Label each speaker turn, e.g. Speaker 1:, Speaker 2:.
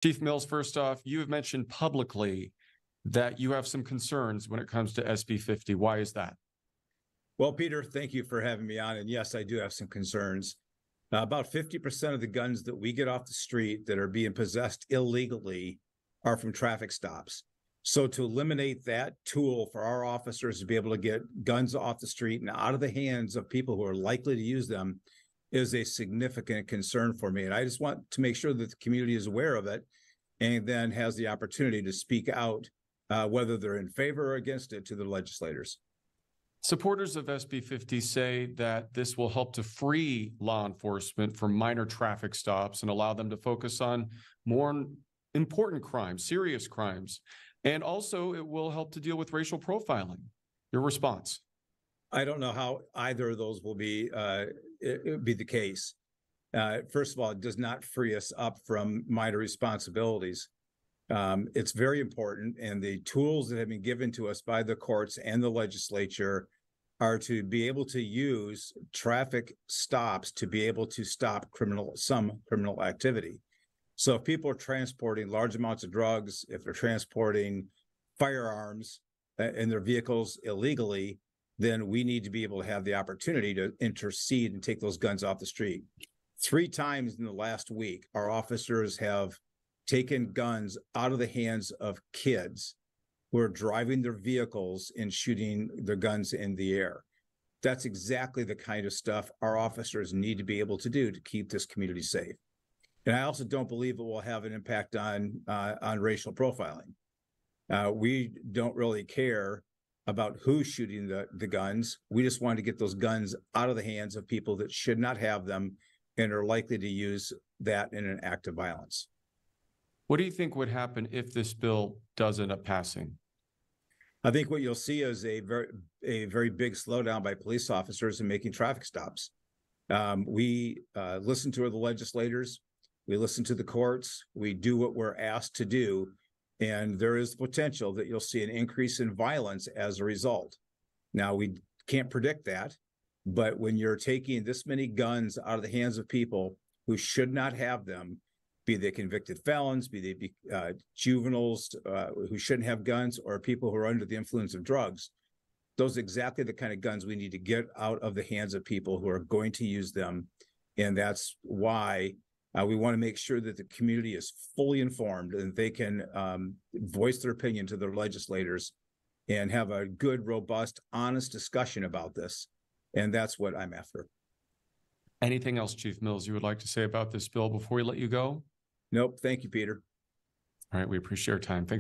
Speaker 1: Chief Mills, first off, you have mentioned publicly that you have some concerns when it comes to SB 50. Why is that?
Speaker 2: Well, Peter, thank you for having me on. And yes, I do have some concerns. About 50% of the guns that we get off the street that are being possessed illegally are from traffic stops. So to eliminate that tool for our officers to be able to get guns off the street and out of the hands of people who are likely to use them is a significant concern for me. And I just want to make sure that the community is aware of it and then has the opportunity to speak out, whether they're in favor or against it, to the legislators.
Speaker 1: Supporters of SB 50 say that this will help to free law enforcement from minor traffic stops and allow them to focus on more important crimes, serious crimes. And also it will help to deal with racial profiling. Your response?
Speaker 2: I don't know how either of those will be the case. First of all, it does not free us up from minor responsibilities. It's very important, and the tools that have been given to us by the courts and the legislature are to be able to use traffic stops to be able to stop some criminal activity. So if people are transporting large amounts of drugs, if they're transporting firearms in their vehicles illegally, then we need to be able to have the opportunity to intercede and take those guns off the street. 3 times in the last week, our officers have taken guns out of the hands of kids who are driving their vehicles and shooting their guns in the air. That's exactly the kind of stuff our officers need to be able to do to keep this community safe. And I also don't believe it will have an impact on racial profiling. We don't really care about who's shooting the guns. We just want to get those guns out of the hands of people that should not have them and are likely to use that in an act of violence.
Speaker 1: What do you think would happen if this bill does end up passing?
Speaker 2: I think what you'll see is a very big slowdown by police officers in making traffic stops. We listen to the legislators, we listen to the courts, we do what we're asked to do, and there is potential that you'll see an increase in violence as a result. Now, we can't predict that, but when you're taking this many guns out of the hands of people who should not have them, be they convicted felons, be they juveniles who shouldn't have guns, or people who are under the influence of drugs, those are exactly the kind of guns we need to get out of the hands of people who are going to use them. And that's why we want to make sure that the community is fully informed and they can voice their opinion to their legislators and have a good, robust, honest discussion about this. And that's what I'm after.
Speaker 1: Anything else, Chief Mills, you would like to say about this bill before we let you go?
Speaker 2: Nope. Thank you, Peter.
Speaker 1: All right. We appreciate your time. Thanks.